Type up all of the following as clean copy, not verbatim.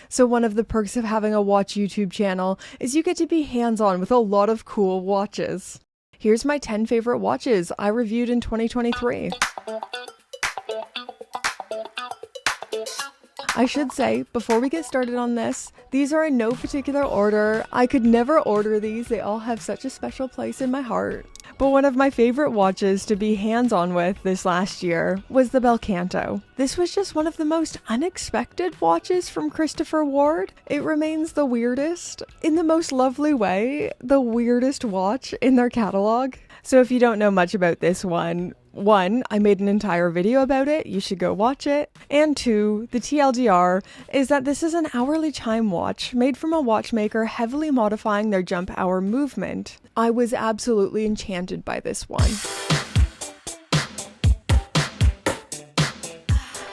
So one of the perks of having a watch YouTube channel is you get to be hands-on with a lot of cool watches. Here's my 10 favorite watches I reviewed in 2023. I should say, before we get started on this, these are in no particular order. I could never order these, they all have such a special place in my heart. But one of my favorite watches to be hands-on with this last year was the Canto. This was just one of the most unexpected watches from Christopher Ward. It remains the weirdest, in the most lovely way, the weirdest watch in their catalog. So if you don't know much about this one, I made an entire video about it, you should go watch it. And 2, the TLDR is that this is an hourly chime watch made from a watchmaker heavily modifying their jump hour movement. I was absolutely enchanted by this one.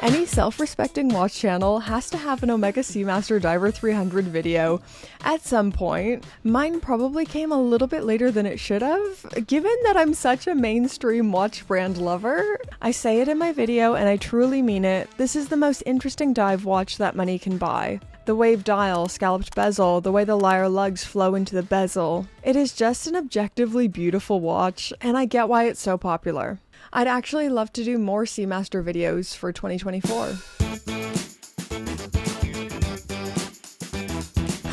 Any self-respecting watch channel has to have an Omega Seamaster Diver 300 video at some point. Mine probably came a little bit later than it should have, given that I'm such a mainstream watch brand lover. I say it in my video and I truly mean it. This is the most interesting dive watch that money can buy. The wave dial, scalloped bezel, the way the lyre lugs flow into the bezel. It is just an objectively beautiful watch, and I get why it's so popular. I'd actually love to do more Seamaster videos for 2024.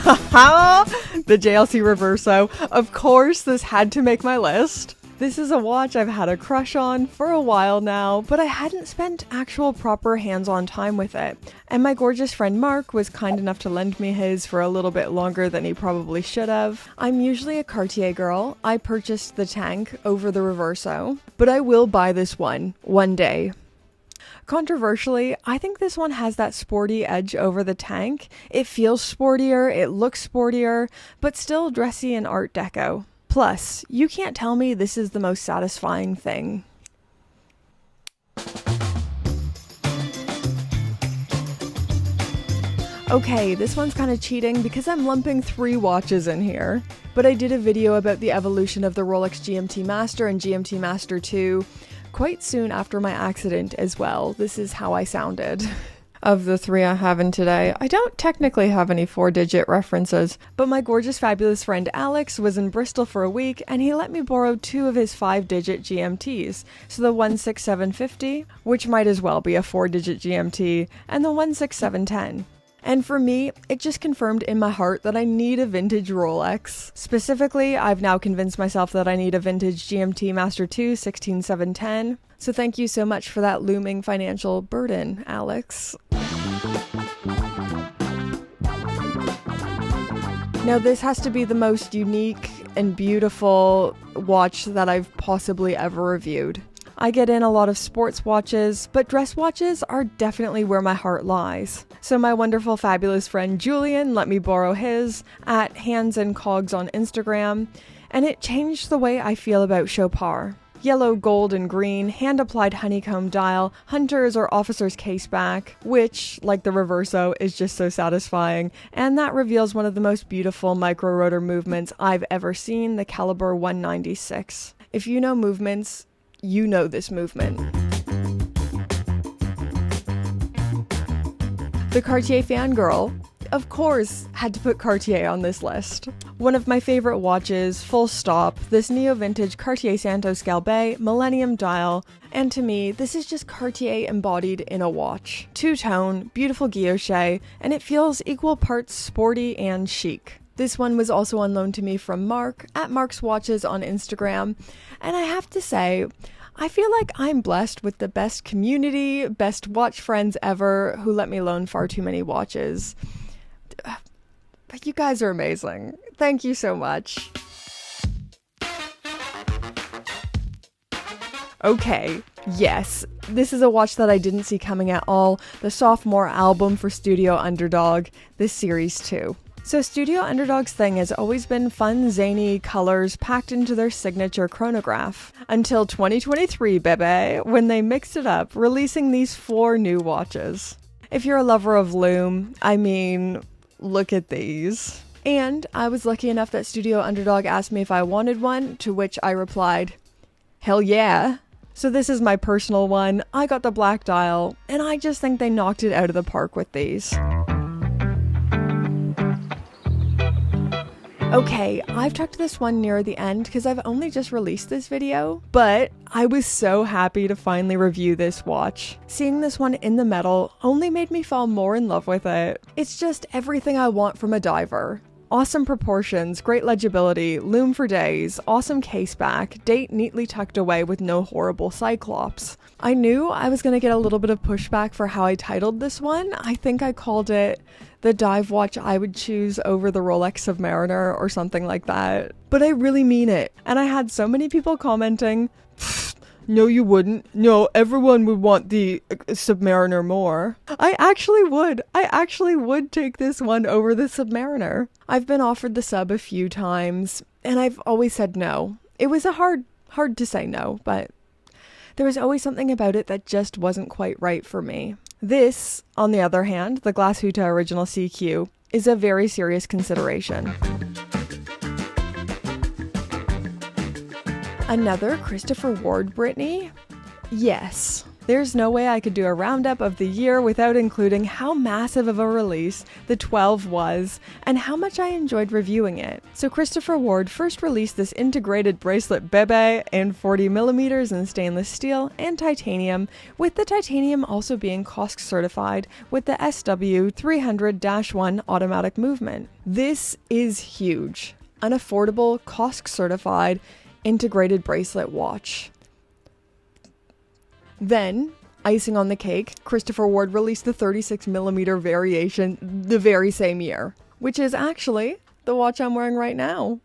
Haha! The JLC Reverso. Of course, this had to make my list. This is a watch I've had a crush on for a while now, but I hadn't spent actual proper hands-on time with it. And my gorgeous friend Mark was kind enough to lend me his for a little bit longer than he probably should have. I'm usually a Cartier girl. I purchased the tank over the Reverso, but I will buy this one day. Controversially, I think this one has that sporty edge over the tank. It feels sportier, it looks sportier, but still dressy and Art Deco. Plus, you can't tell me this is the most satisfying thing. Okay, this one's kind of cheating because I'm lumping 3 watches in here. But I did a video about the evolution of the Rolex GMT Master and GMT Master 2 quite soon after my accident as well. This is how I sounded. Of the 3 I have in today, I don't technically have any 4-digit references, but my gorgeous fabulous friend Alex was in Bristol for a week and he let me borrow 2 of his 5-digit GMTs. So the 16750, which might as well be a 4-digit GMT, and the 16710. And for me, it just confirmed in my heart that I need a vintage Rolex. Specifically, I've now convinced myself that I need a vintage GMT Master 2 16710. So thank you so much for that looming financial burden, Alex. Now this has to be the most unique and beautiful watch that I've possibly ever reviewed. I get in a lot of sports watches, but dress watches are definitely where my heart lies. So my wonderful fabulous friend Julian let me borrow his at Hands and Cogs on Instagram, and it changed the way I feel about Chopard. Yellow, gold, and green, hand-applied honeycomb dial, hunter's or officer's caseback, which, like the Reverso, is just so satisfying, and that reveals one of the most beautiful micro-rotor movements I've ever seen, the caliber 196. If you know movements, you know this movement. The Cartier fangirl, of course, had to put Cartier on this list. One of my favorite watches, full stop, this neo-vintage Cartier Santos Galbet Millennium dial, and to me, this is just Cartier embodied in a watch. Two-tone, beautiful guilloche, and it feels equal parts sporty and chic. This one was also on loan to me from Mark, at Mark's Watches on Instagram, and I have to say, I feel like I'm blessed with the best community, best watch friends ever who let me loan far too many watches. But you guys are amazing. Thank you so much. Okay, yes, this is a watch that I didn't see coming at all. The sophomore album for Studio Underdog, this series 2. So Studio Underdog's thing has always been fun, zany colors packed into their signature chronograph. Until 2023, baby, when they mixed it up, releasing these 4 new watches. If you're a lover of Lume, I mean, look at these. And I was lucky enough that Studio Underdog asked me if I wanted one, to which I replied, hell yeah. So this is my personal one. I got the black dial, and I just think they knocked it out of the park with these. Okay, I've tucked this one near the end because I've only just released this video, but I was so happy to finally review this watch. Seeing this one in the metal only made me fall more in love with it. It's just everything I want from a diver. Awesome proportions, great legibility, lume for days, awesome case back, date neatly tucked away with no horrible cyclops. I knew I was going to get a little bit of pushback for how I titled this one. I think I called it the dive watch I would choose over the Rolex Submariner or something like that. But I really mean it. And I had so many people commenting, no you wouldn't. No, everyone would want the Submariner more. I actually would take this one over the Submariner. I've been offered the sub a few times and I've always said no. It was a hard to say no, but there was always something about it that just wasn't quite right for me. This, on the other hand, the Glashutte Original SeaQ, is a very serious consideration. Another Christopher Ward Brittany? Yes. There's no way I could do a roundup of the year without including how massive of a release the 12 was and how much I enjoyed reviewing it. So Christopher Ward first released this integrated bracelet bebe in 40mm in stainless steel and titanium, with the titanium also being COSC certified with the SW300-1 automatic movement. This is huge. An affordable COSC certified integrated bracelet watch. Then, icing on the cake, Christopher Ward released the 36mm variation the very same year, which is actually the watch I'm wearing right now.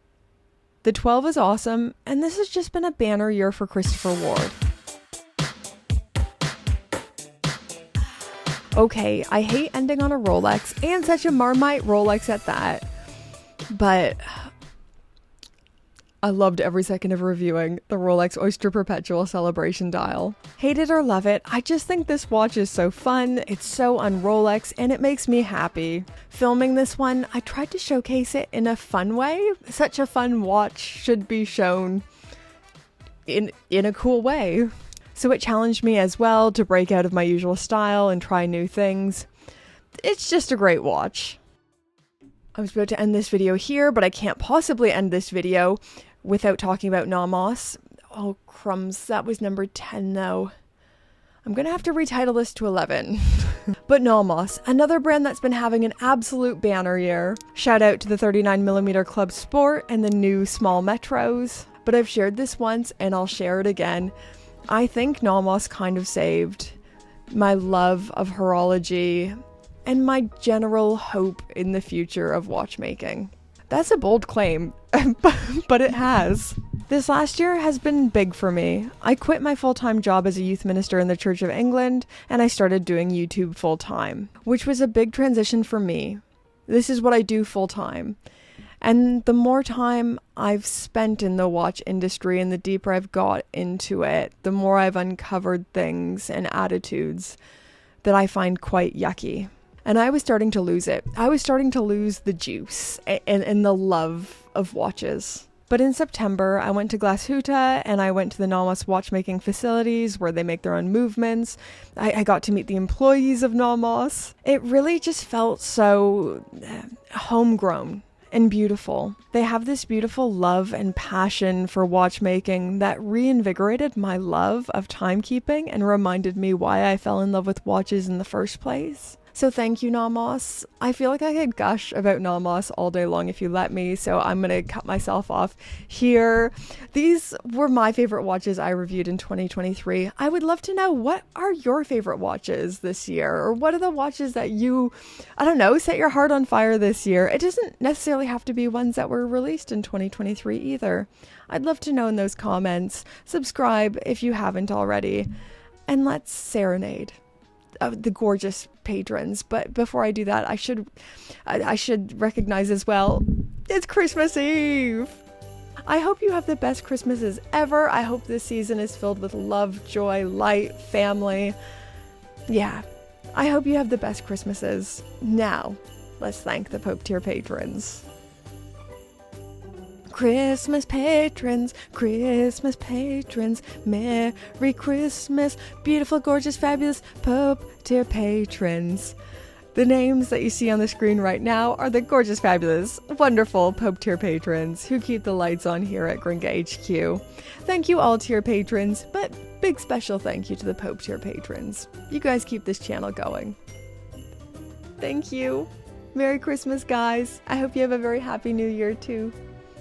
The 12 is awesome, and this has just been a banner year for Christopher Ward. Okay, I hate ending on a Rolex, and such a Marmite Rolex at that, but I loved every second of reviewing the Rolex Oyster Perpetual Celebration Dial. Hate it or love it, I just think this watch is so fun, it's so un-Rolex, and it makes me happy. Filming this one, I tried to showcase it in a fun way. Such a fun watch should be shown in a cool way. So it challenged me as well to break out of my usual style and try new things. It's just a great watch. I was about to end this video here, but I can't possibly end this video without talking about Nomos. Oh, crumbs. That was number 10, though. I'm going to have to retitle this to 11. But Nomos, another brand that's been having an absolute banner year. Shout out to the 39mm Club Sport and the new small Metros. But I've shared this once, and I'll share it again. I think Nomos kind of saved my love of horology and my general hope in the future of watchmaking. That's a bold claim, but it has. This last year has been big for me. I quit my full-time job as a youth minister in the Church of England, and I started doing YouTube full-time, which was a big transition for me. This is what I do full-time. And the more time I've spent in the watch industry and the deeper I've got into it, the more I've uncovered things and attitudes that I find quite yucky. And I was starting to lose it. I was starting to lose the juice and the love of watches. But in September, I went to Glashutte and I went to the Nomos watchmaking facilities where they make their own movements. I got to meet the employees of Nomos. It really just felt so homegrown and beautiful. They have this beautiful love and passion for watchmaking that reinvigorated my love of timekeeping and reminded me why I fell in love with watches in the first place. So thank you, Nomos. I feel like I could gush about Nomos all day long if you let me, so I'm going to cut myself off here. These were my favorite watches I reviewed in 2023. I would love to know, what are your favorite watches this year? Or what are the watches that you, I don't know, set your heart on fire this year? It doesn't necessarily have to be ones that were released in 2023 either. I'd love to know in those comments. Subscribe if you haven't already. And let's serenade the gorgeous patrons. But before I do that, I should recognize as well, it's Christmas Eve. I hope you have the best Christmases ever. I hope this season is filled with love, joy, light, family. Yeah, I hope you have the best Christmases. Now, let's thank the Pope tier patrons. Christmas patrons, Merry Christmas, beautiful, gorgeous, fabulous Pope tier patrons. The names that you see on the screen right now are the gorgeous, fabulous, wonderful Pope tier patrons who keep the lights on here at Gringa HQ. Thank you all tier patrons, but big special thank you to the Pope tier patrons. You guys keep this channel going. Thank you. Merry Christmas, guys. I hope you have a very happy new year too.